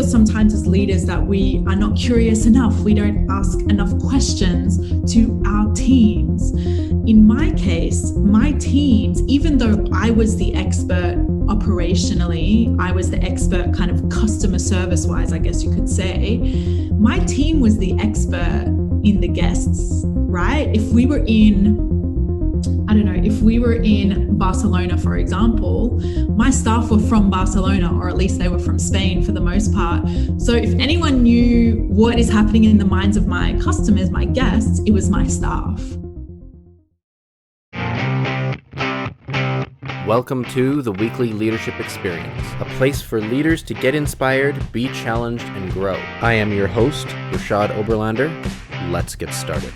feel sometimes as leaders that we are not curious enough. We don't ask enough questions to our teams. In my case, my teams, even though I was the expert operationally, I was the expert kind of customer service wise, I guess you could say, my team was the expert in the guests, right? If we were in Barcelona, for example, my staff were from Barcelona, or at least they were from Spain for the most part. So if anyone knew what is happening in the minds of my customers, my guests, it was my staff. Welcome to the Weekly Leadership Experience, a place for leaders to get inspired, be challenged, and grow. I am your host, Rashad Oberlander. Let's get started.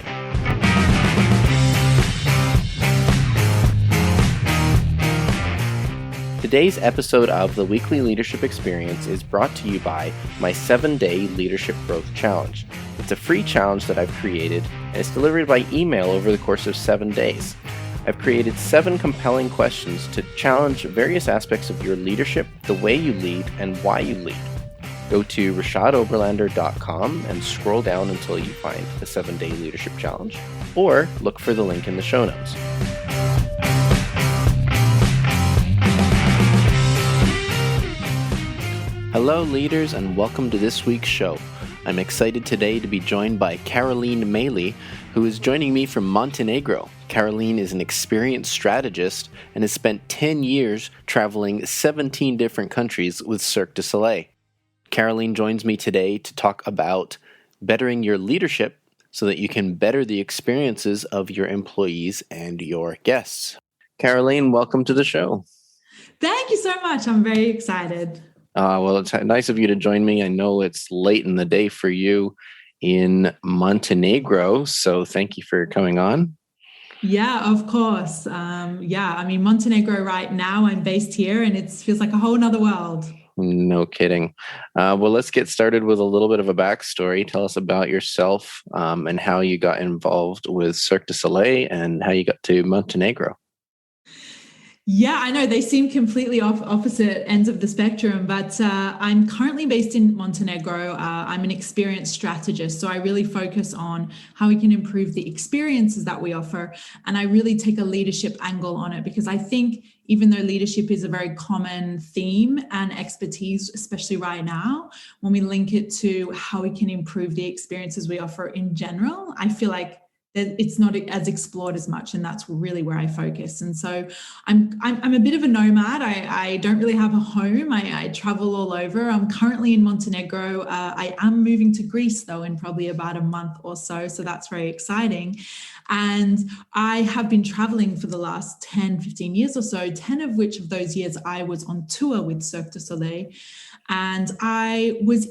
Today's episode of the Weekly Leadership Experience is brought to you by my 7-day Leadership Growth Challenge. It's a free challenge that I've created, and it's delivered by email over the course of 7 days. I've created 7 compelling questions to challenge various aspects of your leadership, the way you lead, and why you lead. Go to rashadoberlander.com and scroll down until you find the 7-day Leadership Challenge, or look for the link in the show notes. Hello, leaders, and welcome to this week's show. I'm excited today to be joined by Carolene Méli, who is joining me from Montenegro. Carolene is an experienced strategist and has spent 10 years traveling 17 different countries with Cirque du Soleil. Carolene joins me today to talk about bettering your leadership so that you can better the experiences of your employees and your guests. Carolene, welcome to the show. Thank you so much. I'm very excited. Well, it's nice of you to join me. I know it's late in the day for you in Montenegro, so thank you for coming on. Yeah, of course. Montenegro right now, I'm based here and it feels like a whole nother world. No kidding. Well, let's get started with a little bit of a backstory. Tell us about yourself and how you got involved with Cirque du Soleil and how you got to Montenegro. Yeah, I know they seem completely opposite ends of the spectrum, but I'm currently based in Montenegro. I'm an experienced strategist, so I really focus on how we can improve the experiences that we offer. And I really take a leadership angle on it because I think even though leadership is a very common theme and expertise, especially right now, when we link it to how we can improve the experiences we offer in general, I feel like it's not as explored as much, and that's really where I focus. And so I'm a bit of a nomad. I don't really have a home. I travel all over. I'm currently in Montenegro. I am moving to Greece though in probably about a month or so. So that's very exciting. And I have been traveling for the last 10, 15 years or so, 10 of which of those years I was on tour with Cirque du Soleil. And I was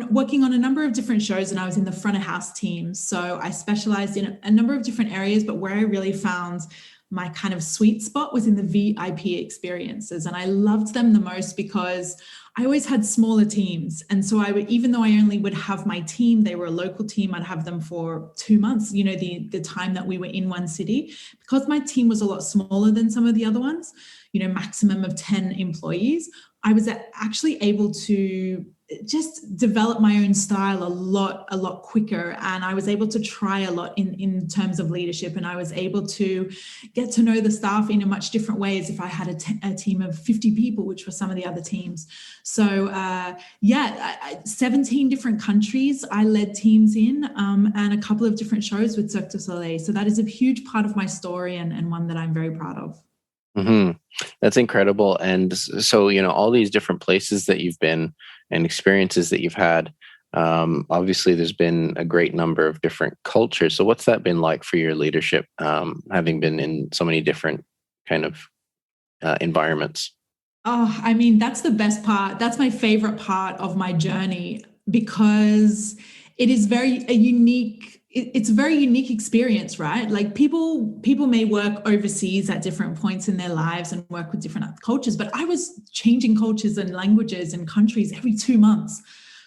working on a number of different shows, and I was in the front of house team. So I specialized in a number of different areas, but where I really found my kind of sweet spot was in the VIP experiences. And I loved them the most because I always had smaller teams. And so even though I only would have my team, they were a local team, I'd have them for 2 months, the time that we were in one city, because my team was a lot smaller than some of the other ones, maximum of 10 employees. I was actually able to just develop my own style a lot quicker. And I was able to try a lot in terms of leadership. And I was able to get to know the staff in a much different way as if I had a team of 50 people, which were some of the other teams. So 17 different countries I led teams in and a couple of different shows with Cirque du Soleil. So that is a huge part of my story and one that I'm very proud of. Mm-hmm. That's incredible. And so, all these different places that you've been and experiences that you've had, obviously there's been a great number of different cultures. So what's that been like for your leadership, having been in so many different kind of environments? Oh, that's the best part. That's my favorite part of my journey because it is it's a very unique experience, right? Like people may work overseas at different points in their lives and work with different cultures, but I was changing cultures and languages and countries every 2 months.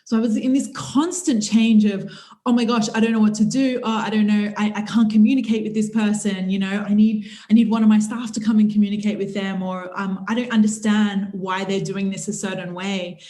So I was in this constant change of, oh my gosh, I don't know what to do. Oh, I don't know. I can't communicate with this person. I need one of my staff to come and communicate with them, or I don't understand why they're doing this a certain way.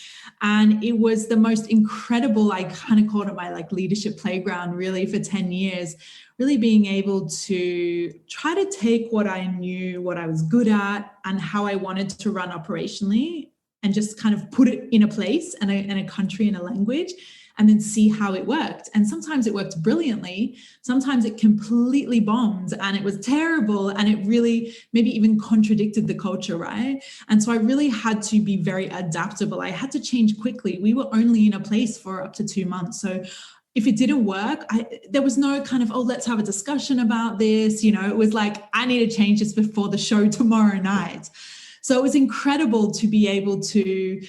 And it was the most incredible, I kind of called it my like leadership playground really for 10 years, really being able to try to take what I knew, what I was good at, and how I wanted to run operationally, and just kind of put it in a place and a country and a language, and then see how it worked. And sometimes it worked brilliantly. Sometimes it completely bombed and it was terrible. And it really maybe even contradicted the culture, right? And so I really had to be very adaptable. I had to change quickly. We were only in a place for up to 2 months. So if it didn't work, there was no kind of, oh, let's have a discussion about this. It was like, I need to change this before the show tomorrow night. So it was incredible to be able to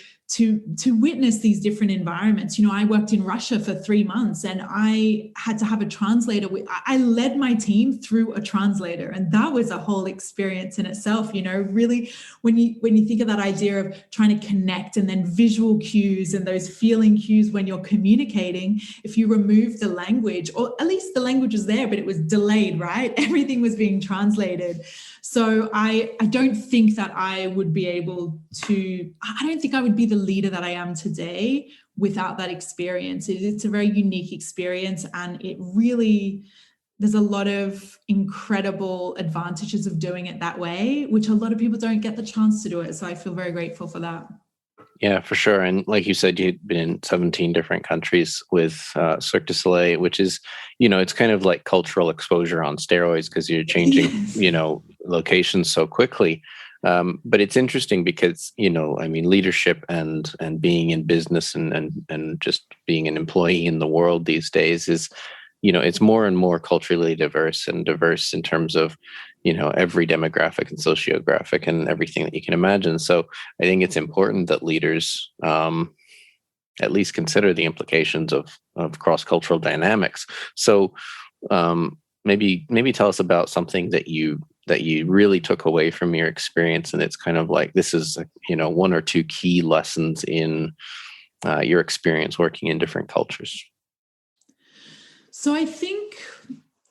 witness these different environments. I worked in Russia for 3 months and I had to have a translator. I led my team through a translator, and that was a whole experience in itself. Really, when you think of that idea of trying to connect, and then visual cues and those feeling cues when you're communicating, if you remove the language, or at least the language was there, but it was delayed, right? Everything was being translated. So I don't think that I would be able to, I don't think I would be the leader that I am today without that experience. It's a very unique experience, and it really, there's a lot of incredible advantages of doing it that way, which a lot of people don't get the chance to do it. So I feel very grateful for that. Yeah, for sure. And like you said, you'd been in 17 different countries with Cirque du Soleil, which is, it's kind of like cultural exposure on steroids, because you're changing, locations so quickly. But it's interesting because, leadership and being in business and just being an employee in the world these days is, it's more and more culturally diverse in terms of, every demographic and sociographic and everything that you can imagine. So I think it's important that leaders at least consider the implications of cross-cultural dynamics. So maybe tell us about something that you really took away from your experience, and it's kind of like, this is, one or two key lessons in your experience working in different cultures. So I think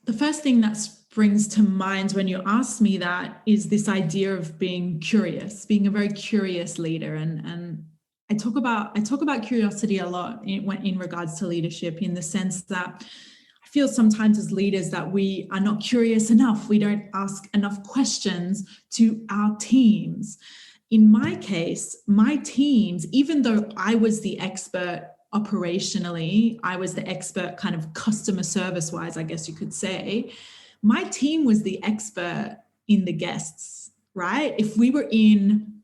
the first thing that springs to mind when you ask me that is this idea of being curious, being a very curious leader. And I talk about curiosity a lot in regards to leadership, in the sense that I feel sometimes as leaders that we are not curious enough. We don't ask enough questions to our teams. In my case, my teams, even though I was the expert operationally, I was the expert kind of customer service wise, I guess you could say, my team was the expert in the guests, right? If we were in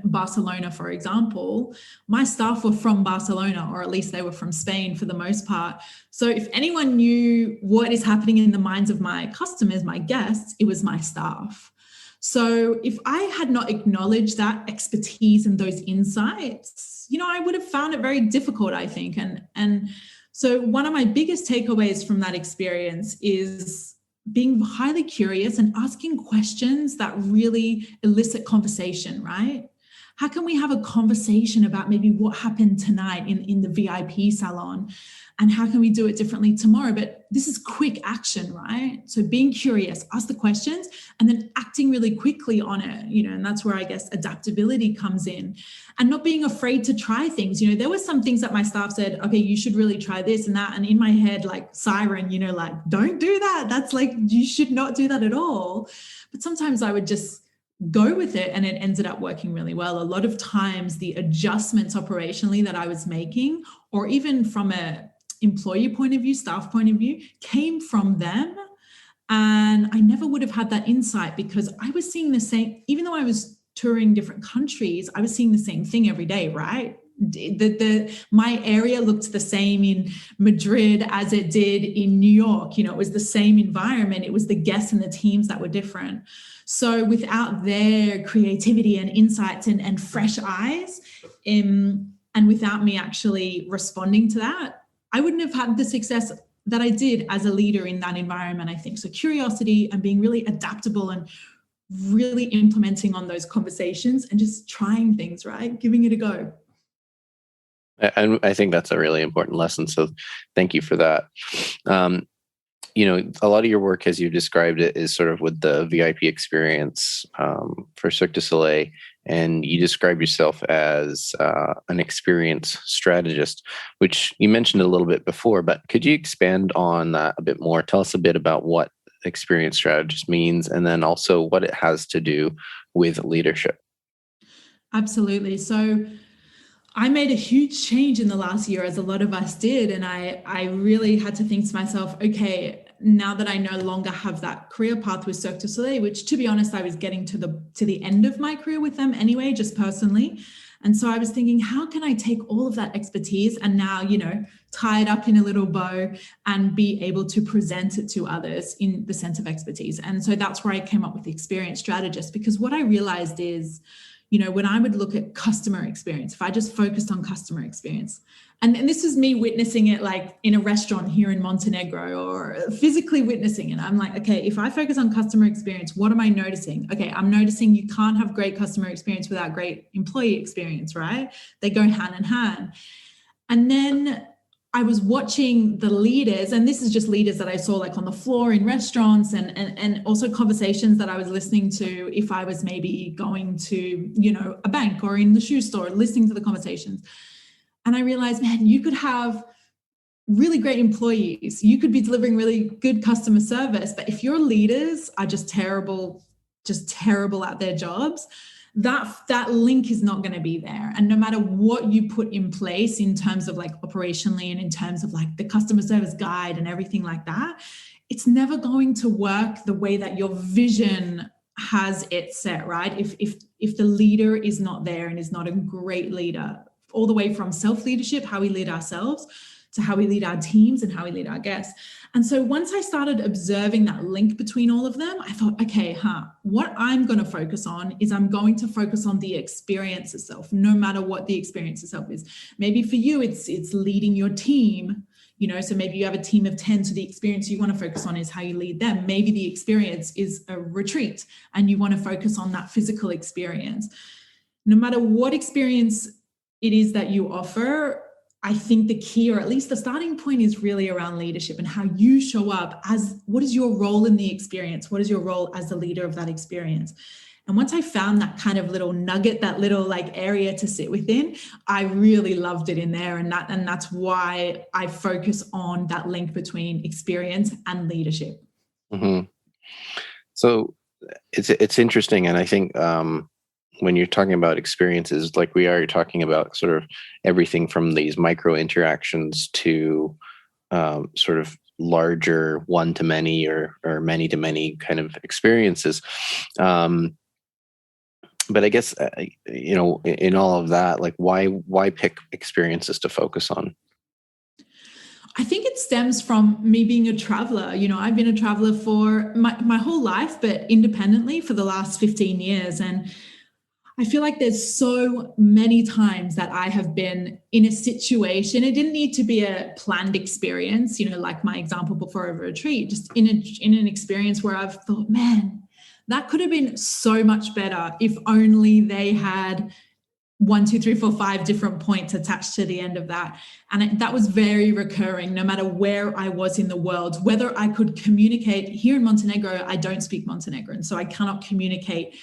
Barcelona, for example, my staff were from Barcelona, or at least they were from Spain for the most part. So if anyone knew what is happening in the minds of my customers, my guests, it was my staff. So if I had not acknowledged that expertise and those insights, I would have found it very difficult, I think. And so one of my biggest takeaways from that experience is being highly curious and asking questions that really elicit conversation, right? How can we have a conversation about maybe what happened tonight in the VIP salon, and how can we do it differently tomorrow? But this is quick action, right? So being curious, ask the questions, and then acting really quickly on it, and that's where I guess adaptability comes in, and not being afraid to try things. There were some things that my staff said, okay, you should really try this and that. And in my head, like siren, like, don't do that. That's like, you should not do that at all. But sometimes I would just go with it, and it ended up working really well. A lot of times the adjustments operationally that I was making, or even from a employee point of view, staff point of view, came from them. And I never would have had that insight, because I was seeing the same, even though I was touring different countries, I was seeing the same thing every day, right? My area looked the same in Madrid as it did in New York. It was the same environment. It was the guests and the teams that were different. So without their creativity and insights and fresh eyes, and without me actually responding to that, I wouldn't have had the success that I did as a leader in that environment, I think. So curiosity and being really adaptable and really implementing on those conversations and just trying things, right? Giving it a go. And I think that's a really important lesson. So thank you for that. A lot of your work, as you described it, is sort of with the VIP experience for Cirque du Soleil, and you describe yourself as an experience strategist, which you mentioned a little bit before, but could you expand on that a bit more? Tell us a bit about what experience strategist means, and then also what it has to do with leadership. Absolutely. So I made a huge change in the last year, as a lot of us did. And I really had to think to myself, okay, now that I no longer have that career path with Cirque du Soleil, which, to be honest, I was getting to the end of my career with them anyway, just personally. And so I was thinking, how can I take all of that expertise and now, tie it up in a little bow and be able to present it to others in the sense of expertise? And so that's where I came up with the Experience Strategist, because what I realized is, when I would look at customer experience, if I just focused on customer experience, and this is me witnessing it like in a restaurant here in Montenegro, or physically witnessing it. I'm like, okay, if I focus on customer experience, what am I noticing? Okay, I'm noticing you can't have great customer experience without great employee experience, right? They go hand in hand. And then I was watching the leaders, and this is just leaders that I saw like on the floor in restaurants, and also conversations that I was listening to if I was maybe going to, a bank or in the shoe store, listening to the conversations. And I realized, man, you could have really great employees. You could be delivering really good customer service, but if your leaders are just terrible at their jobs, that link is not going to be there. And no matter what you put in place in terms of like operationally and in terms of like the customer service guide and everything like that, it's never going to work the way that your vision has it set, right? If the leader is not there and is not a great leader, all the way from self-leadership, how we lead ourselves, to how we lead our teams and how we lead our guests. And so once I started observing that link between all of them, I thought, okay, what I'm going to focus on is I'm going to focus on the experience itself, no matter what the experience itself is. Maybe for you, it's leading your team, so maybe you have a team of 10, so the experience you want to focus on is how you lead them. Maybe the experience is a retreat and you want to focus on that physical experience. No matter what experience it is that you offer, I think the key, or at least the starting point, is really around leadership and how you show up as what is your role in the experience? What is your role as the leader of that experience? And once I found that kind of little nugget, that little like area to sit within, I really loved it in there. And that's why I focus on that link between experience and leadership. Mm-hmm. So it's interesting. And I think, when you're talking about experiences like we are, you're talking about sort of everything from these micro interactions to sort of larger one-to-many or many-to-many kind of experiences. But I guess, in all of that, like why pick experiences to focus on? I think it stems from me being a traveler. I've been a traveler for my whole life, but independently for the last 15 years. And I feel like there's so many times that I have been in a situation. It didn't need to be a planned experience, like my example before a retreat, just in an experience where I've thought, man, that could have been so much better if only they had 1, 2, 3, 4, 5 different points attached to the end of that. And that was very recurring, no matter where I was in the world, whether I could communicate. Here in Montenegro, I don't speak Montenegrin, so I cannot communicate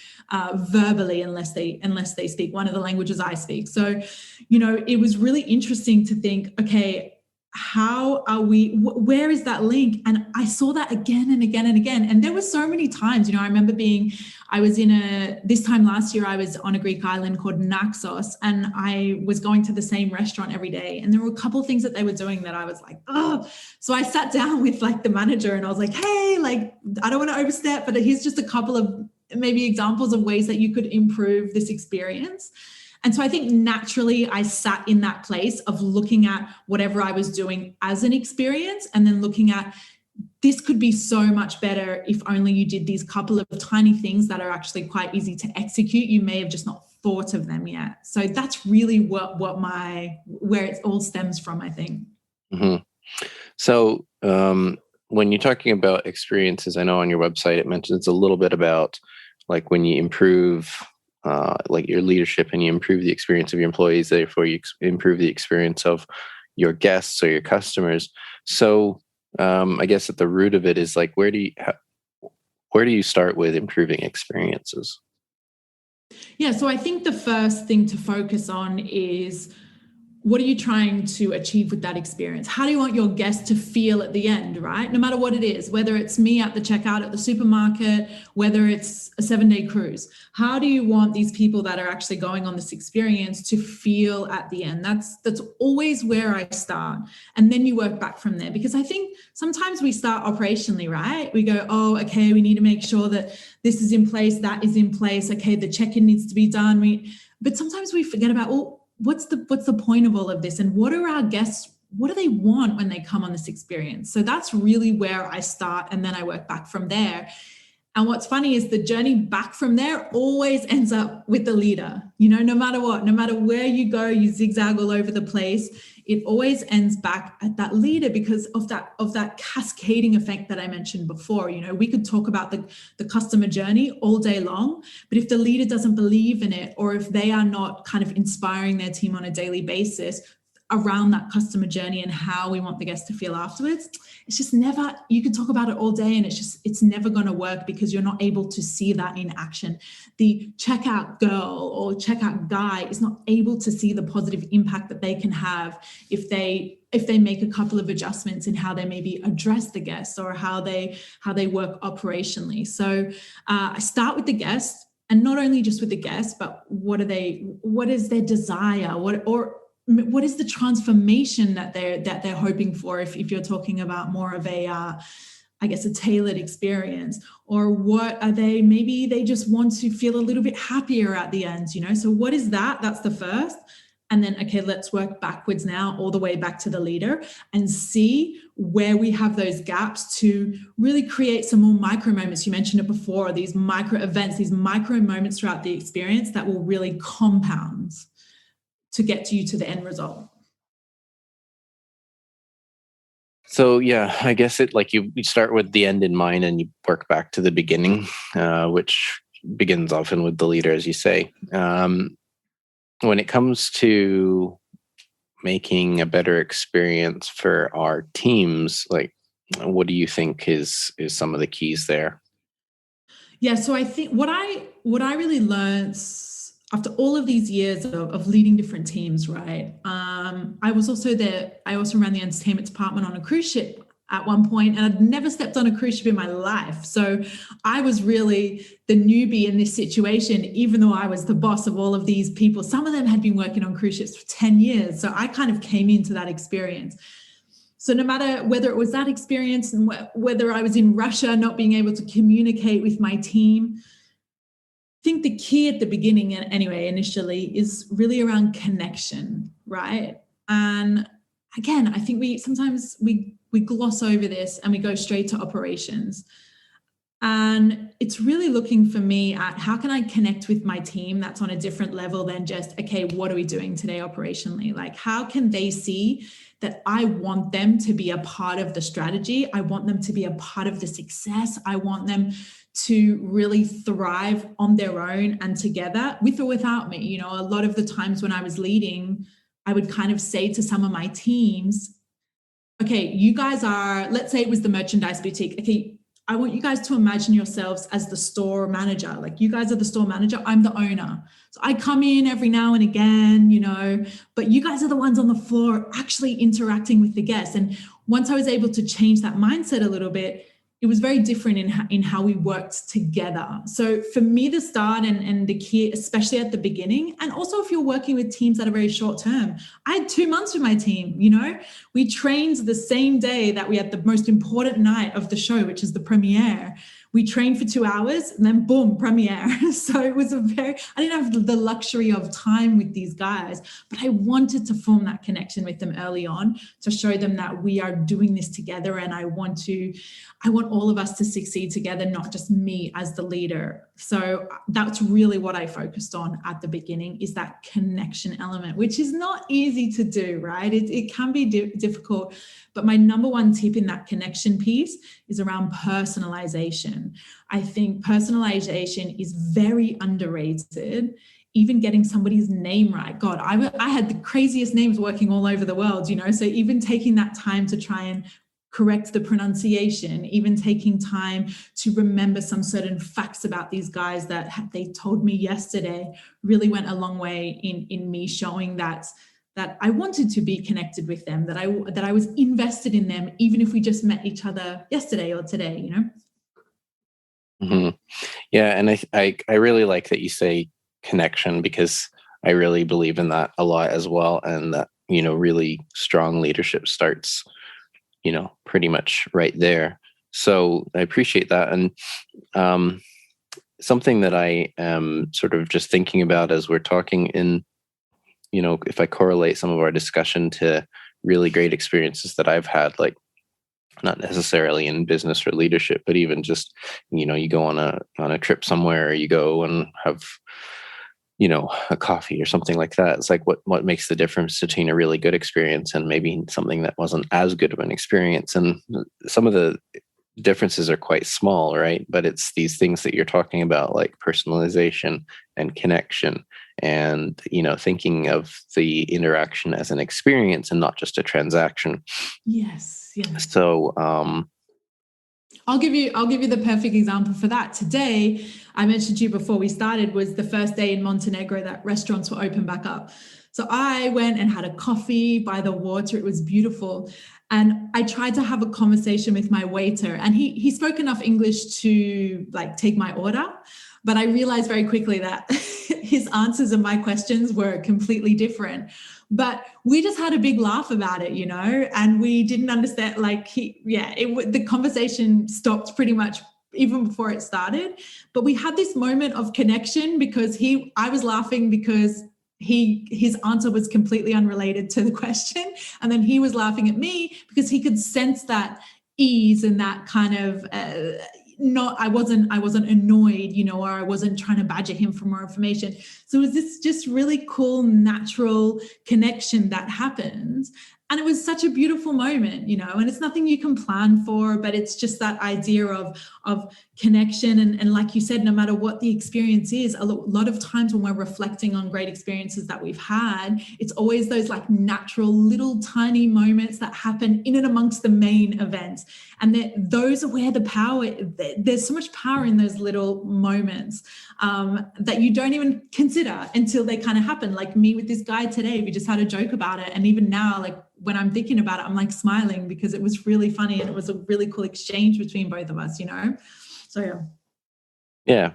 verbally unless they speak one of the languages I speak. So, it was really interesting to think, okay, how are we, where is that link? And I saw that again and again and again. And there were so many times, I remember this time last year, I was on a Greek island called Naxos, and I was going to the same restaurant every day. And there were a couple of things that they were doing that I was like, oh. So I sat down with like the manager and I was like, hey, like, I don't want to overstep, but here's just a couple of maybe examples of ways that you could improve this experience. And so I think naturally I sat in that place of looking at whatever I was doing as an experience, and then looking at, this could be so much better if only you did these couple of tiny things that are actually quite easy to execute. You may have just not thought of them yet. So that's really where it all stems from, I think. Mm-hmm. So when you're talking about experiences, I know on your website it mentions a little bit about like when you improve like your leadership, and you improve the experience of your employees, therefore you improve the experience of your guests or your customers. So I guess at the root of it is like, where do you start with improving experiences? Yeah, so I think the first thing to focus on is, what are you trying to achieve with that experience? How do you want your guests to feel at the end, right? No matter what it is, whether it's me at the checkout at the supermarket, whether it's a 7-day cruise, how do you want these people that are actually going on this experience to feel at the end? That's always where I start. And then you work back from there, because I think sometimes we start operationally, right? We go, oh, okay, we need to make sure that this is in place, that is in place. Okay, the check-in needs to be done. But sometimes we forget about, well, what's the point of all of this, and what are our guests, what do they want when they come on this experience? So that's really where I start, and then I work back from there. And what's funny is the journey back from there always ends up with the leader. No matter what, no matter where you go, you zigzag all over the place, it always ends back at that leader, because of that cascading effect that I mentioned before. We could talk about the customer journey all day long, but if the leader doesn't believe in it, or if they are not kind of inspiring their team on a daily basis around that customer journey and how we want the guests to feel afterwards, it's just never, you can talk about it all day and it's never going to work, because you're not able to see that in action. The checkout girl or checkout guy is not able to see the positive impact that they can have if they make a couple of adjustments in how they maybe address the guests, or how they work operationally. So I start with the guest, and not only just with the guest, but what is their desire, what is the transformation that they're hoping for, if you're talking about more of a tailored experience, or what are maybe they just want to feel a little bit happier at the end, so what is that? That's the first. And then, okay, let's work backwards now, all the way back to the leader, and see where we have those gaps to really create some more micro moments. You mentioned it before, these micro events, these micro moments throughout the experience that will really compound to get you to the end result. So yeah, I guess you start with the end in mind and you work back to the beginning, which begins often with the leader, as you say. When it comes to making a better experience for our teams, what do you think is some of the keys there? Yeah, so I think what I really learned after all of these years of leading different teams, right? I was also there. I also ran the entertainment department on a cruise ship at one point, and I'd never stepped on a cruise ship in my life. So I was really the newbie in this situation, even though I was the boss of all of these people. Some of them had been working on cruise ships for 10 years. So I kind of came into that experience. So no matter whether it was that experience and whether I was in Russia, not being able to communicate with my team, I think the key at the beginning, anyway, initially, is really around connection, right? And again, I think we sometimes gloss over this and we go straight to operations. And it's really looking for me at, how can I connect with my team that's on a different level than just, okay, what are we doing today operationally? Like, how can they see that I want them to be a part of the strategy? I want them to be a part of the success. I want them to really thrive on their own and together, with or without me. A lot of the times when I was leading, I would kind of say to some of my teams, okay, you guys are, let's say it was the merchandise boutique. Okay, I want you guys to imagine yourselves as the store manager. Like, you guys are the store manager. I'm the owner. So I come in every now and again, but you guys are the ones on the floor actually interacting with the guests. And once I was able to change that mindset a little bit, it was very different in how we worked together. So for me, the start and the key, especially at the beginning, and also if you're working with teams that are very short term, I had 2 months with my team. We trained the same day that we had the most important night of the show, which is the premiere. We trained for 2 hours and then boom, premiere. So it was I didn't have the luxury of time with these guys, but I wanted to form that connection with them early on to show them that we are doing this together. And I want all of us to succeed together, not just me as the leader. So that's really what I focused on at the beginning, is that connection element, which is not easy to do, right? It can be difficult, but my number one tip in that connection piece is around personalization. connection. I think personalization is very underrated. Even getting somebody's name right. God, I had the craziest names working all over the world, so even taking that time to try and correct the pronunciation, even taking time to remember some certain facts about these guys that they told me yesterday really went a long way in me showing that I wanted to be connected with them, that I was invested in them, even if we just met each other yesterday or today, Mm-hmm. Yeah, and I really like that you say connection, because I really believe in that a lot as well, and that really strong leadership starts pretty much right there. So I appreciate that. And something that I am sort of just thinking about as we're talking if I correlate some of our discussion to really great experiences that I've had, like not necessarily in business or leadership, but even just, you go on a trip somewhere, or you go and have, a coffee or something like that. It's like what makes the difference between a really good experience and maybe something that wasn't as good of an experience. And some of the differences are quite small, right? But it's these things that you're talking about, like personalization and connection, and thinking of the interaction as an experience and not just a transaction. Yes. So I'll give you the perfect example for that. Today, I mentioned to you before we started, was the first day in Montenegro that restaurants were open back up. So I went and had a coffee by the water. It was beautiful. And I tried to have a conversation with my waiter, and he spoke enough English to take my order. But I realized very quickly that his answers and my questions were completely different. But we just had a big laugh about it, and we didn't understand, the conversation stopped pretty much even before it started. But we had this moment of connection because I was laughing because his answer was completely unrelated to the question. And then he was laughing at me because he could sense that ease and that kind of, I wasn't annoyed, or I wasn't trying to badger him for more information. So it was this just really cool, natural connection that happens. And it was such a beautiful moment, and it's nothing you can plan for, but it's just that idea of connection. And like you said, no matter what the experience is, a lot of times when we're reflecting on great experiences that we've had, it's always those natural little tiny moments that happen in and amongst the main events. And those are where there's so much power in those little moments that you don't even consider until they kind of happen. Like me with this guy today, we just had a joke about it. And even now, when I'm thinking about it, I'm smiling because it was really funny and it was a really cool exchange between both of us, So yeah.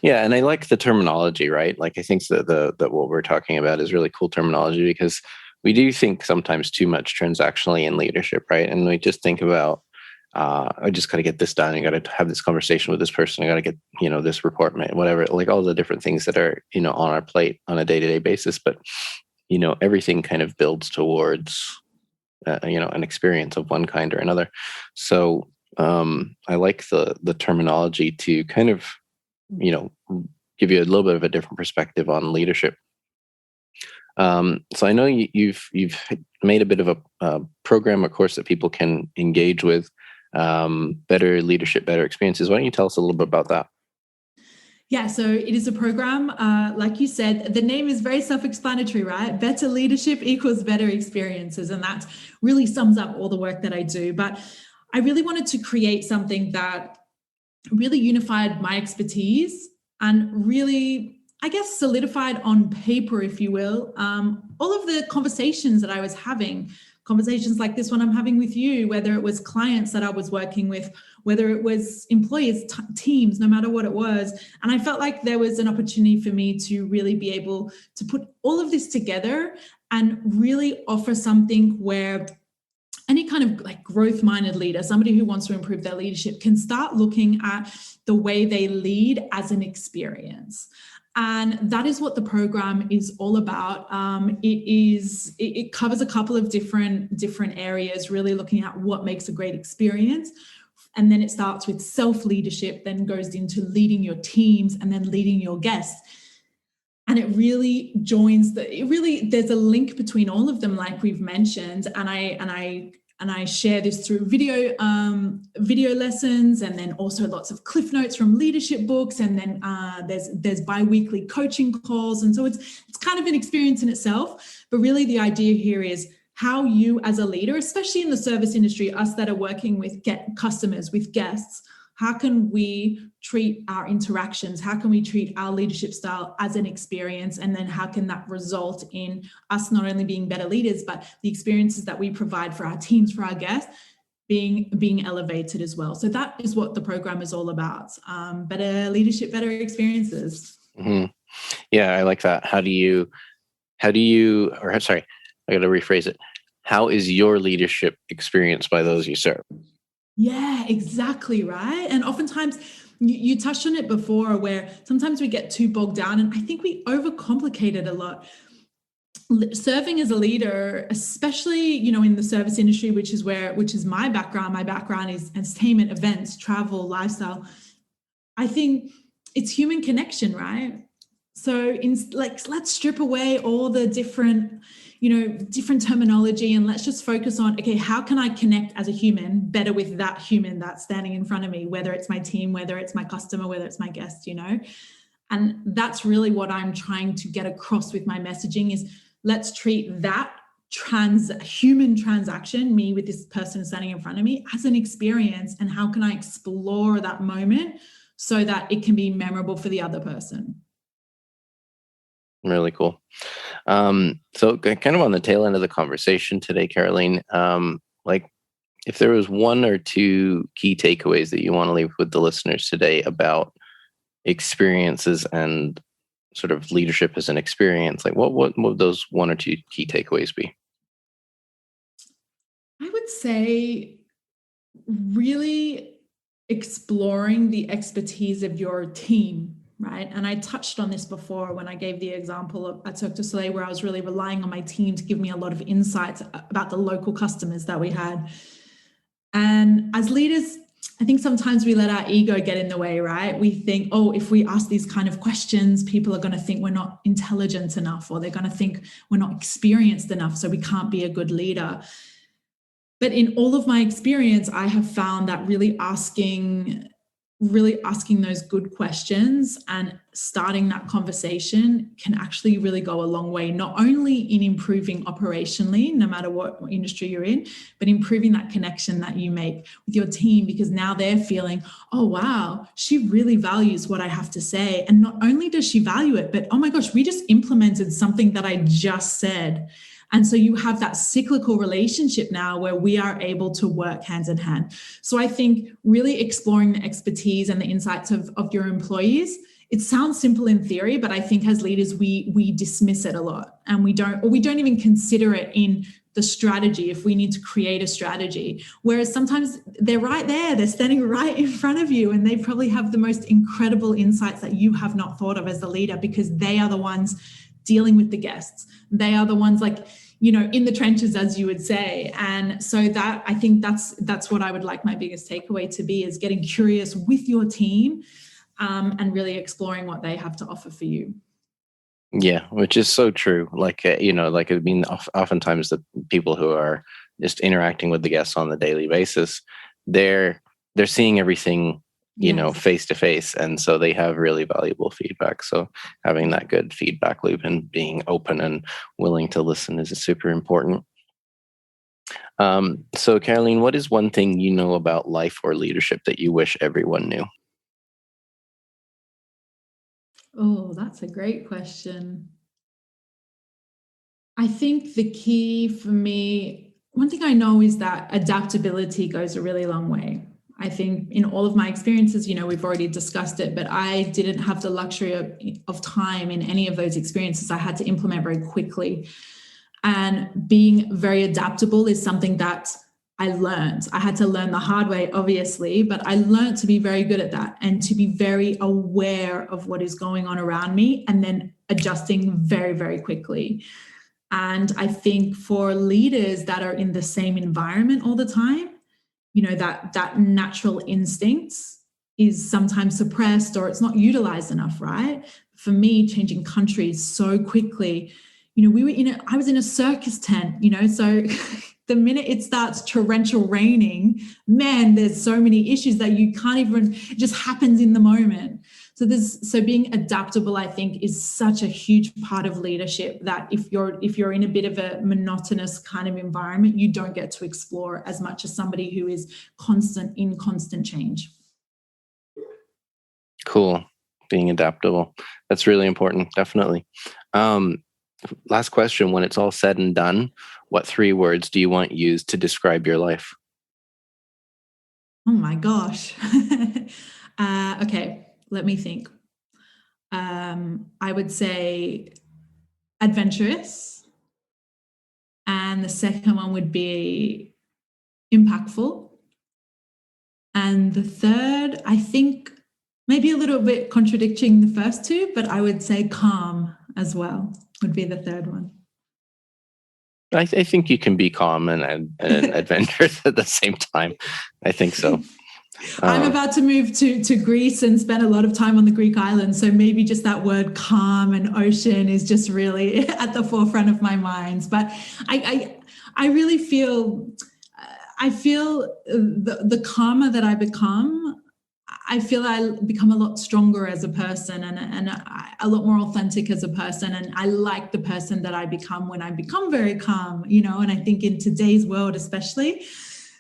And I like the terminology, right? I think that what we're talking about is really cool terminology, because we do think sometimes too much transactionally in leadership, right? And we just think about, I just got to get this done. I got to have this conversation with this person. I got to get, this report made, whatever, all the different things that are, on our plate on a day-to-day basis. But, everything kind of builds towards, an experience of one kind or another. So I like the terminology to kind of, give you a little bit of a different perspective on leadership. So I know you've made a bit of a program, of course, that people can engage with, better leadership, better experiences. Why don't you tell us a little bit about that? Yeah, so it is a program, like you said, the name is very self-explanatory, right? Better leadership equals better experiences. And that really sums up all the work that I do. But I really wanted to create something that really unified my expertise and really, I guess, solidified on paper, if you will, all of the conversations that I was having, conversations like this one I'm having with you, whether it was clients that I was working with, whether it was employees, teams, no matter what it was. And I felt like there was an opportunity for me to really be able to put all of this together and really offer something where any kind of growth-minded leader, somebody who wants to improve their leadership, can start looking at the way they lead as an experience. And that is what the program is all about. It covers a couple of different areas, really looking at what makes a great experience. And then it starts with self-leadership, then goes into leading your teams, and then leading your guests. And it really there's a link between all of them, like we've mentioned. And I And I share this through video lessons, and then also lots of cliff notes from leadership books. And then there's bi-weekly coaching calls. And so it's kind of an experience in itself. But really the idea here is how you as a leader, especially in the service industry, us that are working with customers, with guests, how can we treat our interactions? How can we treat our leadership style as an experience? And then how can that result in us not only being better leaders, but the experiences that we provide for our teams, for our guests, being elevated as well. So that is what the program is all about. Better leadership, better experiences. Mm-hmm. Yeah, I like that. I got to rephrase it. How is your leadership experienced by those you serve? Yeah, exactly, right. And oftentimes you touched on it before, where sometimes we get too bogged down, and I think we overcomplicate it a lot. Serving as a leader, especially, in the service industry, which is my background. My background is entertainment, events, travel, lifestyle. I think it's human connection, right? So let's strip away all the different terminology, and let's just focus on, okay, how can I connect as a human better with that human that's standing in front of me, whether it's my team, whether it's my customer, whether it's my guest, And that's really what I'm trying to get across with my messaging is, let's treat that human transaction, me with this person standing in front of me, as an experience, and how can I explore that moment so that it can be memorable for the other person. Really cool. So kind of on the tail end of the conversation today, Caroline, if there was one or two key takeaways that you want to leave with the listeners today about experiences and sort of leadership as an experience, what would those one or two key takeaways be? I would say really exploring the expertise of your team. Right. And I touched on this before when I gave the example at Cirque du Soleil, where I was really relying on my team to give me a lot of insights about the local customers that we had. And as leaders, I think sometimes we let our ego get in the way, right? We think, if we ask these kind of questions, people are going to think we're not intelligent enough, or they're going to think we're not experienced enough, so we can't be a good leader. But in all of my experience, I have found that really asking those good questions and starting that conversation can actually really go a long way, not only in improving operationally, no matter what industry you're in, but improving that connection that you make with your team, because now they're feeling, oh, wow, she really values what I have to say. And not only does she value it, but, oh my gosh, we just implemented something that I just said. And so you have that cyclical relationship now where we are able to work hand in hand. So I think really exploring the expertise and the insights of your employees, it sounds simple in theory, but I think as leaders, we dismiss it a lot, and we don't even consider it in the strategy if we need to create a strategy. Whereas sometimes they're right there, they're standing right in front of you, and they probably have the most incredible insights that you have not thought of as the leader, because they are the ones dealing with the guests. They are the ones in the trenches, as you would say. And so that, I think that's what I would like my biggest takeaway to be, is getting curious with your team and really exploring what they have to offer for you. Yeah, which is so true. Oftentimes the people who are just interacting with the guests on the daily basis, they're seeing everything face to face. And so they have really valuable feedback. So having that good feedback loop and being open and willing to listen is super important. So Caroline, what is one thing you know about life or leadership that you wish everyone knew? Oh, that's a great question. I think the key for me, one thing I know is that adaptability goes a really long way. I think in all of my experiences, we've already discussed it, but I didn't have the luxury of time in any of those experiences. I had to implement very quickly. And being very adaptable is something that I learned. I had to learn the hard way, obviously, but I learned to be very good at that and to be very aware of what is going on around me and then adjusting very, very quickly. And I think for leaders that are in the same environment all the time, that natural instinct is sometimes suppressed or it's not utilized enough, right? For me, changing countries so quickly, I was in a circus tent, so the minute it starts torrential raining, man, there's so many issues that you can't even, it just happens in the moment. So being adaptable, I think, is such a huge part of leadership, that if you're in a bit of a monotonous kind of environment, you don't get to explore as much as somebody who is in constant change. Cool. Being adaptable. That's really important. Definitely. Last question. When it's all said and done, what 3 words do you want used to describe your life? Oh my gosh. Okay, let me think. I would say adventurous. And the second one would be impactful. And the third, I think, maybe a little bit contradicting the first 2, but I would say calm as well would be the third one. I think you can be calm and adventurous at the same time. I think so. I'm about to move to Greece and spend a lot of time on the Greek islands. So maybe just that word calm and ocean is just really at the forefront of my mind. But I really feel, the calmer that I become, I feel I become a lot stronger as a person and a lot more authentic as a person. And I like the person that I become when I become very calm, and I think in today's world, especially,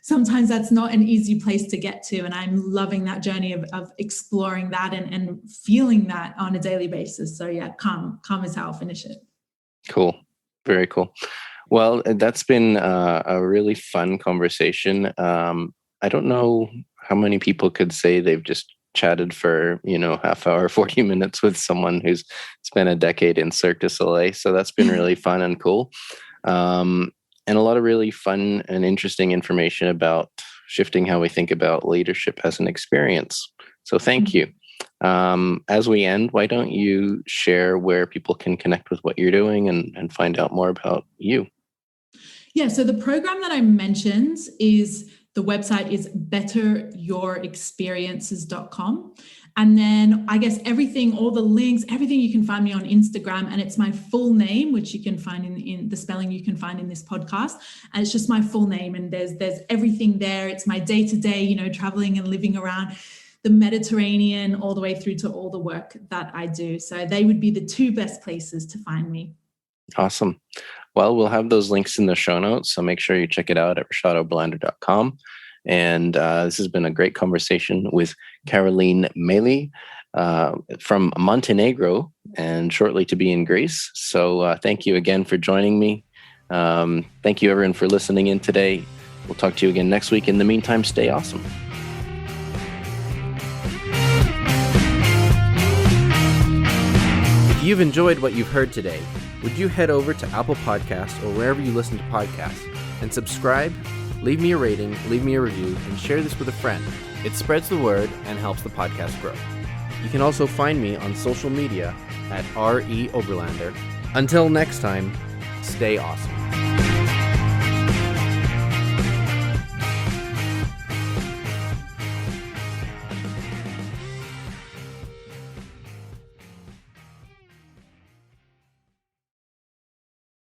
sometimes that's not an easy place to get to. And I'm loving that journey of exploring that and feeling that on a daily basis. So yeah, calm is how I'll finish it. Cool. Very cool. Well, that's been a really fun conversation. I don't know how many people could say they've just chatted for, half hour, 40 minutes with someone who's spent a decade in Cirque du Soleil. So that's been really fun and cool. And a lot of really fun and interesting information about shifting how we think about leadership as an experience. So thank you. As we end, why don't you share where people can connect with what you're doing and find out more about you? Yeah, so the program that I mentioned the website is betteryourexperiences.com. And then I guess all the links, everything you can find me on Instagram, and it's my full name, which you can find in the spelling you can find in this podcast. And it's just my full name, and there's everything there. It's my day-to-day, traveling and living around the Mediterranean all the way through to all the work that I do. So they would be the 2 best places to find me. Awesome. Well, we'll have those links in the show notes, so make sure you check it out at rashadoblander.com. And this has been a great conversation with Carolene Méli from Montenegro and shortly to be in Greece. So thank you again for joining me. Thank you, everyone, for listening in today. We'll talk to you again next week. In the meantime, stay awesome. If you've enjoyed what you've heard today, would you head over to Apple Podcasts or wherever you listen to podcasts and subscribe, leave me a rating, leave me a review, and share this with a friend. It spreads the word and helps the podcast grow. You can also find me on social media at RE Oberlander. Until next time, stay awesome.